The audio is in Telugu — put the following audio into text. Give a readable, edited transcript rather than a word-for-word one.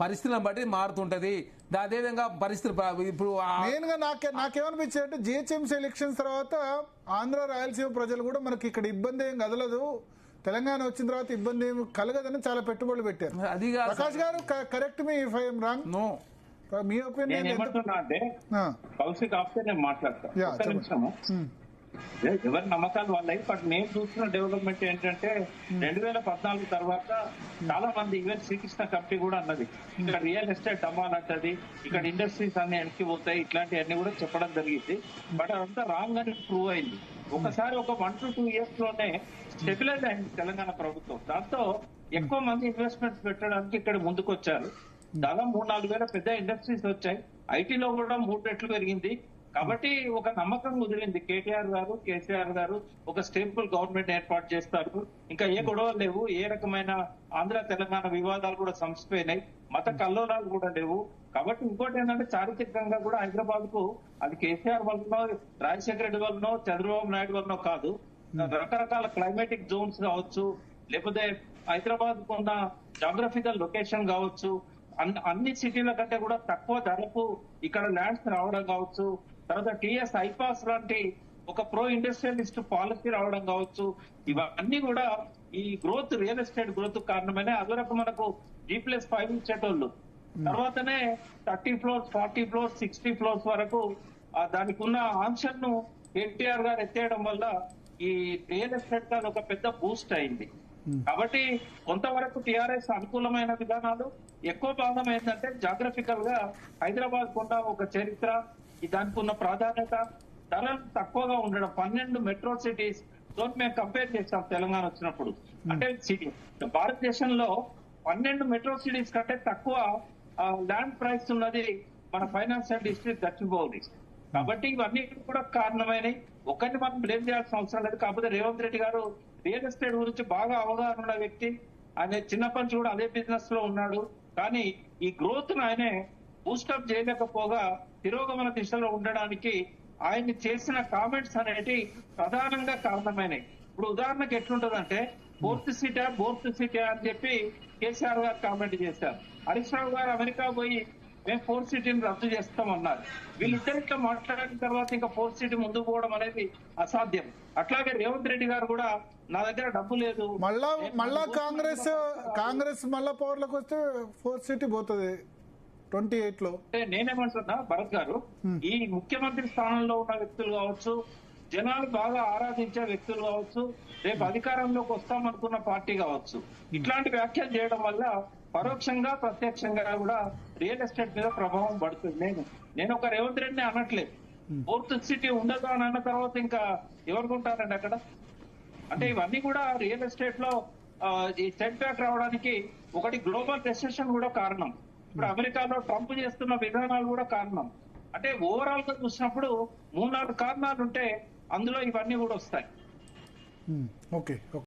పరిస్థితులను బట్టి మారుతుంటది. అదేవిధంగా పరిస్థితి ఇప్పుడు మెయిన్ గా నాకేమనిపించింది అంటే జిహెచ్ఎంసీ ఎలక్షన్స్ తర్వాత ఆంధ్ర రాయలసీమ ప్రజలు కూడా మనకి ఇక్కడ ఇబ్బంది ఏం కదలదు, తెలంగాణ వచ్చిన తర్వాత ఇబ్బంది ఏమి కలగదని చాలా పెట్టుబడులు పెట్టారు. అది ప్రకాష్ గారు correct me if I'm wrong. No, మీ ఒపీనియన్ అంటే కౌశిక్ ఆఫ్టర్ నేను మాట్లాడతాను. ఎవరి నమ్మకాలు వాళ్ళవి. బట్ నేను చూస్తున్న డెవలప్మెంట్ ఏంటంటే 2014 తర్వాత చాలా మంది ఈవెన్ శ్రీకృష్ణ కమిటీ కూడా అన్నది ఇక్కడ రియల్ ఎస్టేట్ డమాన్ అంటది, ఇక్కడ ఇండస్ట్రీస్ అన్ని వెనక్కి పోతాయి, ఇట్లాంటివన్నీ కూడా చెప్పడం జరిగింది. బట్ అదంతా రాంగ్ అని ప్రూవ్ అయింది. ఒకసారి ఒక 1 to 2 years లోనే స్టెబిలైజ్ అయింది తెలంగాణ ప్రభుత్వం. దాంతో ఎక్కువ మంది ఇన్వెస్ట్మెంట్స్ పెట్టడానికి ఇక్కడ ముందుకు వచ్చారు. దాదాపు 3-4 వేల పెద్ద ఇండస్ట్రీస్ వచ్చాయి. ఐటీలో కూడా 3 రెట్లు పెరిగింది. కాబట్టి ఒక నమ్మకం కుదిరింది. కేటీఆర్ గారు, కేసీఆర్ గారు ఒక స్టేబుల్ గవర్నమెంట్ ఏర్పాటు చేస్తారు. ఇంకా ఏ గొడవలు లేవు, ఏ రకమైన ఆంధ్ర తెలంగాణ వివాదాలు కూడా సంసిపోయినాయి, మత కల్లోలాలు కూడా లేవు. కాబట్టి ఇంకోటి ఏంటంటే చారిత్రకంగా కూడా హైదరాబాద్ కు అది కేసీఆర్ వల్లనో, రాజశేఖర రెడ్డి వల్లనో, చంద్రబాబు నాయుడు వల్లనో కాదు, రకరకాల క్లైమేటిక్ జోన్స్ కావచ్చు, లేకపోతే హైదరాబాద్ ఉన్న జాగ్రఫికల్ లొకేషన్ కావచ్చు, అన్ని సిటీల కంటే కూడా తక్కువ ధరకు ఇక్కడ ల్యాండ్స్ రావడం కావచ్చు, తర్వాత టీఎస్ ఐపాస్ లాంటి ఒక ప్రో ఇండస్ట్రియలిస్ట్ పాలసీ రావడం కావచ్చు, ఇవన్నీ కూడా ఈ గ్రోత్, రియల్ ఎస్టేట్ గ్రోత్ కారణమనే. అదొరకు మనకు G+5 ఇచ్చేటోళ్ళు, తర్వాతనే 30 floors, 40 floors, 60 floors వరకు దానికి ఉన్న ఆంక్షలను కేటీఆర్ గారు ఎత్తేయడం వల్ల ఈ రియల్ ఎస్టేట్ గా ఒక పెద్ద బూస్ట్ అయింది. కాబట్టి కొంతవరకు టీఆర్ఎస్ అనుకూలమైన విధానాలు. ఎక్కువ భాగం ఏంటంటే జాగ్రఫికల్ గా హైదరాబాద్ కొండ ఒక చరిత్ర, దానికి ఉన్న ప్రాధాన్యత, ధరలు తక్కువగా ఉండడం. 12 మెట్రో సిటీస్ తో మేము కంపేర్ చేస్తాం తెలంగాణ వచ్చినప్పుడు. అంటే భారతదేశంలో 12 మెట్రో సిటీస్ కంటే తక్కువ ల్యాండ్ ప్రైస్ ఉన్నది మన ఫైనాన్షియల్ డిస్ట్రిక్ట్ గచ్చిబౌలి. కాబట్టి ఇవన్నీ కూడా కారణమైనవి. ఒక్కరిని మనం బ్లేమ్ చేయాల్సిన అవసరం లేదు. కాకపోతే రేవంత్ రెడ్డి గారు రియల్ ఎస్టేట్ గురించి బాగా అవగాహన ఉన్న వ్యక్తి. ఆయన చిన్నప్పటి నుంచి కూడా అదే బిజినెస్ లో ఉన్నాడు. కానీ ఈ గ్రోత్ ను ఆయనే బూస్టప్ చేయలేకపోగా తిరోగమన దిశలో ఉండడానికి ఆయన చేసిన కామెంట్స్ అనేటి ప్రధానంగా కారణమైనవి. ఇప్పుడు ఉదాహరణకు ఎట్లుంటదంటే ఫోర్త్ సిటీ అని చెప్పి కేసీఆర్ గారు కామెంట్ చేశారు. హరీష్ రావు గారు అమెరికా పోయి మేము 4th సిటీని రద్దు చేస్తామన్నారు. వీళ్ళిద్దరు ఇట్లా మాట్లాడిన తర్వాత ఇంకా 4th సిటీ ముందుకు పోవడం అనేది అసాధ్యం. అట్లాగే రేవంత్ రెడ్డి గారు కూడా నా దగ్గర డబ్బు లేదు, మళ్ళా కాంగ్రెస్ మళ్ళా పవర్ లోకి వస్తే 4th సిటీ పోతుంది 28 లో. నేనేమంటున్నా భరత్ గారు, ఈ ముఖ్యమంత్రి స్థానంలో ఉన్న వ్యక్తులు కావచ్చు, జనాలు బాగా ఆరాధించే వ్యక్తులు కావచ్చు, రేపు అధికారంలోకి వస్తామనుకున్న పార్టీ కావచ్చు, ఇట్లాంటి వ్యాఖ్యలు చేయడం వల్ల పరోక్షంగా ప్రత్యక్షంగా కూడా రియల్ ఎస్టేట్ మీద ప్రభావం పడుతుంది. నేను ఒక రేవంత్ రెడ్డిని అనట్లేదు. 4th సిటీ ఉండదు అని అన్న తర్వాత ఇంకా ఎవరుకుంటారండి అక్కడ? అంటే ఇవన్నీ కూడా రియల్ ఎస్టేట్ లో ఈ సెట్ బ్యాక్ రావడానికి ఒకటి గ్లోబల్ రెసెషన్ కూడా కారణం. ఇప్పుడు అమెరికాలో ట్రంప్ చేస్తున్న విధానాలు కూడా కారణం. అంటే ఓవరాల్ గా చూసినప్పుడు 3-4 కారణాలు ఉంటే అందులో ఇవన్నీ కూడా వస్తాయి. ఓకే.